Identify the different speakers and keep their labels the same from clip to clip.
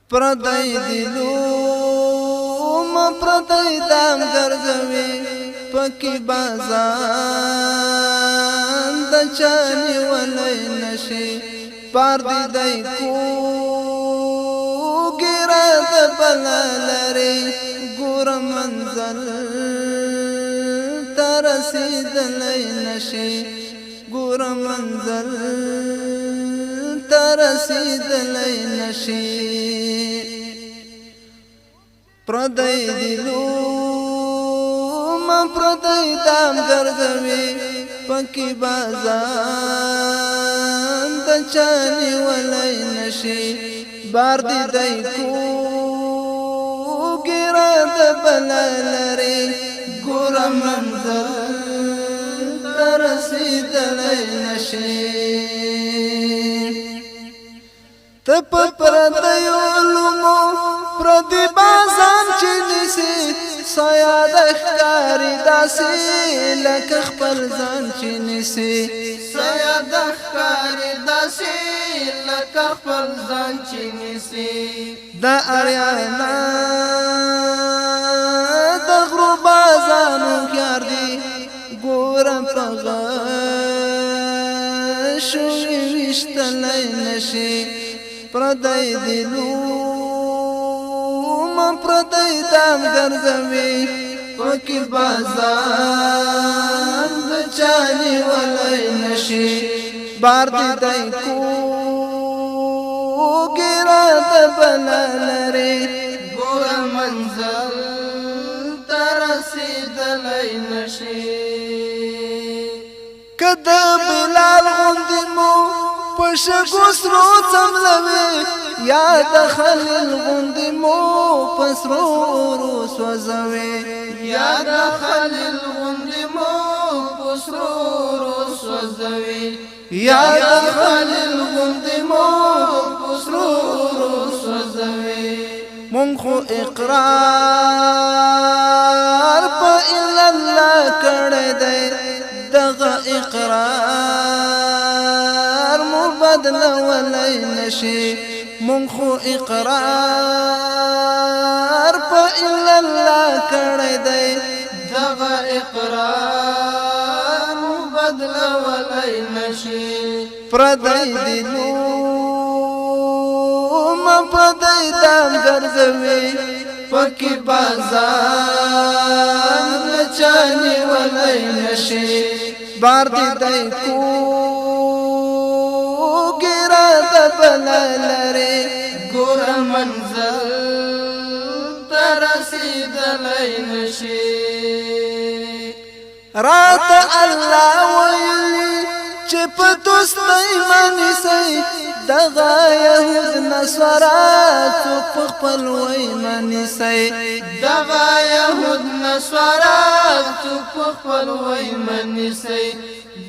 Speaker 1: پردی دلوم پردی دام ګرځوي پکې بازان د چاني ولای نشي پار دی دای کو ګره د بلالري ګور منزل ترسیدلای نشي ګور منزل ترسیدلای نشي پردی دلوم پردی دام ګرځوي پکې بازان د چاني ولای نشي بار دی دای کو ګره د بلالري ګور منزل ترسیدلای نشي تپ پردیو لومو پردی بازان چې نسی سایا د ښکاری داسې لکه خپل ځان چې نسی
Speaker 2: سایا د ښکاری داسې لکه خپل ځان چې نسی
Speaker 1: د اریانا د غرو بازانو خيار دی ګورم په غشو وشتلای نشي پردی دلوم پردی دام ګرځوي پکې بازان د چاني ولای نشي بار دی دای کو ګره د بلالري
Speaker 2: ګور منزل ترسیدلای نشي
Speaker 1: کده بلال غوندې مو پشګو سرو څملوي یا د خلیل غوندې مو پسرو سوځوي
Speaker 2: یا د خلیل غوندې مو پسرو سوځوي یا د خلیل غوندې مو پسرو سوځوي
Speaker 1: مونږ خو اقرار په الا الله کړی دی دغه اقرار مو بدل ولای نشي مونږ خو اقرار په الا الله کړی دی
Speaker 2: دغه اقرار مو بدل ولای نشي
Speaker 1: پردی دلوم پردی دام ګرځوي پکې بازان د چاني ولای نشي بار دی دای کو ګره د بلالري
Speaker 2: ګور منزل ترسیدلای نشي
Speaker 1: رات الله ویلی چې په دوستۍ مانی سي دغه يهود نصارا څوک په خپل وای مانی سي
Speaker 2: دغه يهود نصارا څوک په خپل وای مانی سي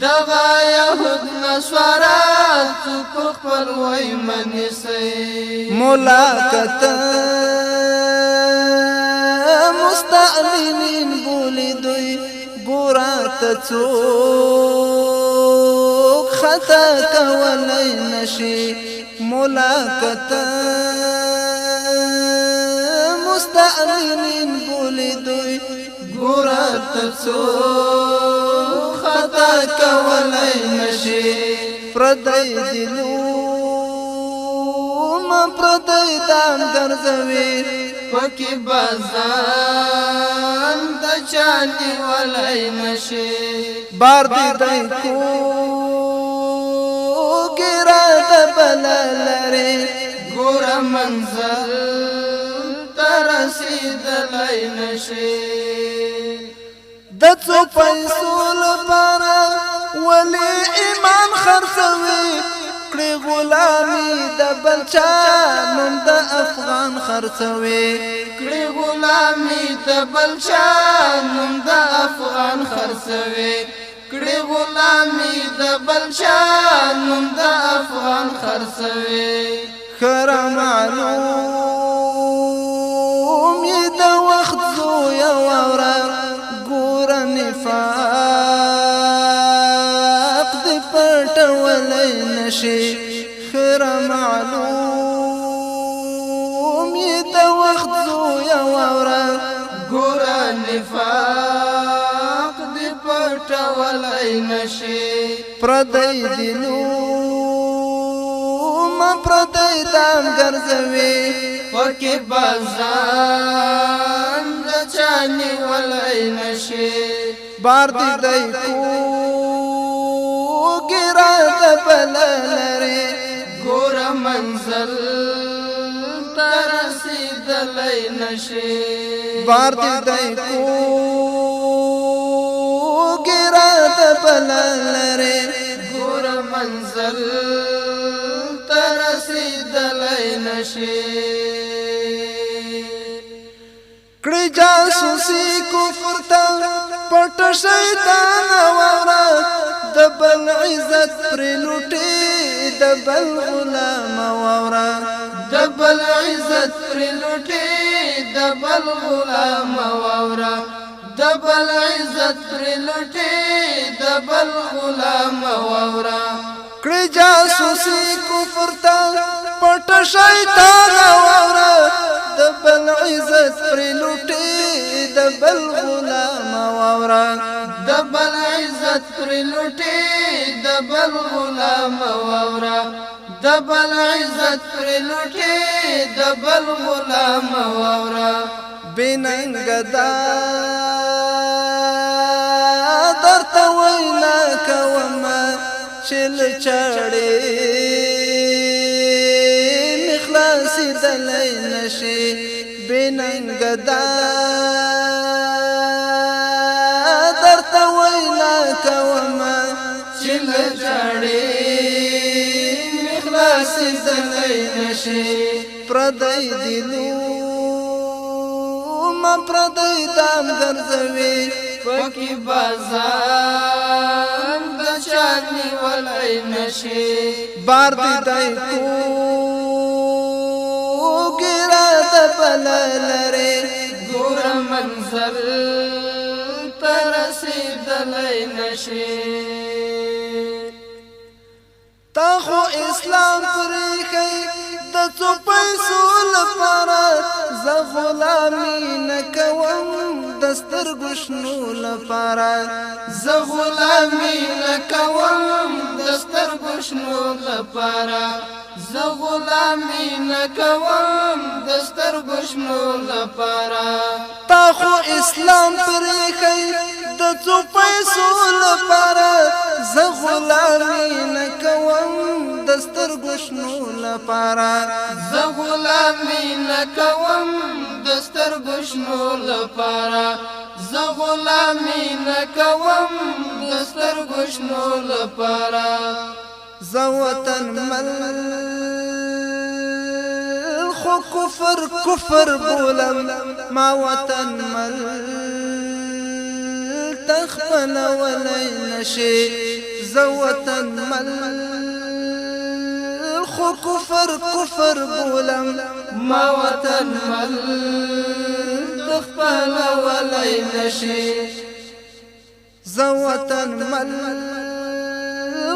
Speaker 2: دغه يهود نصارا څوک په خپل وای مانی سي
Speaker 1: ملاقات مستأمنین بولی دوی ګورات څوک خطا کولای نشي ملاقات مستأمنین بولی دوی
Speaker 2: ګورات څوک خطا کولای نشي
Speaker 1: پردی دلوم پردی دام ګرځوي
Speaker 2: پکې بازان د چاني ولای نشي
Speaker 1: بار دی دای کو ګره د بلالري
Speaker 2: ګور منزل ترسیدلای نشي
Speaker 1: د څو پیسو لپاره ولی ایمان خرڅوي کړي غلامي د بلچا نوم د افغان خرڅوي
Speaker 2: کړي غلامي د بلچا نوم د افغان خرڅوي کړي غلامي د بلچا نوم د افغان خرڅوي
Speaker 1: خر معلوم یې د وخت زویا وره ګور نفاق دې پټولای نشي خر معلوم د وخت زویا واورا
Speaker 2: ګورا نفاق دی پټولای نشي
Speaker 1: پردی دینو ما پردی دام ګرځوي
Speaker 2: پکې بازان د چاني ولای نشي
Speaker 1: بار دی دای کو ګرا د بللره
Speaker 2: ګور منزل ترسیدلای نشي
Speaker 1: بار دی دای کو ګرا د بللره
Speaker 2: ګور منزل ترسیدلای نشي
Speaker 1: کړي جاسوسي کفر ته پټ شیطان واورا د بل عزت پر لوټي د بل غلام واورا
Speaker 2: د بل عزت پر لوټي د بل غلام واورا د بل عزت پر لوټي د بل غلام واورا
Speaker 1: کړي جاسوسي کفر ته پټ شیطان واورا د بل عزت پر لوټي د بل غلام واورا
Speaker 2: د بل عزت پر لوټي د بل غلام واورا د بل عزت پر لوټي د بل غلام واورا
Speaker 1: بننګ دا درته وینا کومه چل چړې مخلاصي دلای نشي بننګ دا درته وینا کومه
Speaker 2: چل چړې مخلاصي دلای نشي
Speaker 1: پردی دینو ما پردی دام ګرځوي
Speaker 2: پکې بازان د چاني ولای نشي
Speaker 1: بار دی دای کو ګرا د بللره
Speaker 2: ګور منزل ترسیدلای نشي
Speaker 1: تا خو اسلام پرې د څو پیسو لپاره زه غلامي نه کوم د سترګو شنو لپاره
Speaker 2: زه غلامي نه کوم د سترګو شنو لپاره زه غلامي نه کوم د سترګو شنو لپاره
Speaker 1: تا خو اسلام پرې د څو پیسو لپاره زه غلامي نه کوم د سترګو شنو لپاره
Speaker 2: زه غلامي نه کوم د سترګو شنو لپاره زه غلامي نه کوم د سترګو شنو لپاره
Speaker 1: زه وطن مل خو کفر بولم ما وطن مل تخفل ولای نشي زه وطن مل خو کفر بولم
Speaker 2: ما وطن مل تخفل ولای نشي
Speaker 1: زه وطن مل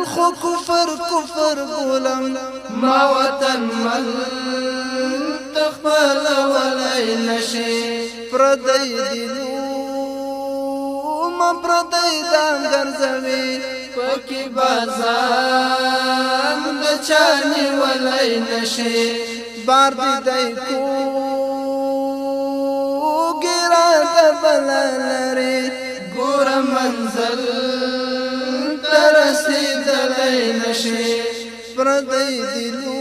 Speaker 1: خو کفر بولم
Speaker 2: ما وطن مل تخفل ولای نشي
Speaker 1: پردی دینو ما پردی دام ګرځوي
Speaker 2: پکې بازان د چاني ولای نشي
Speaker 1: بار دی دای کو ګرا د بللره
Speaker 2: ګور منزل ترسیدلای نشي
Speaker 1: پردی دینو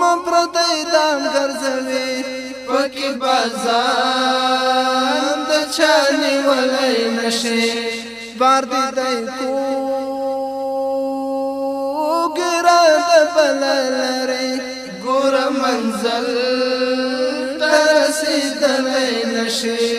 Speaker 1: ما پردی دام ګرځوي
Speaker 2: پکې بازان د چاني ولای نشي
Speaker 1: بار دی دای کو ګرا د بللره
Speaker 2: ګور منزل ترسیدلای نشي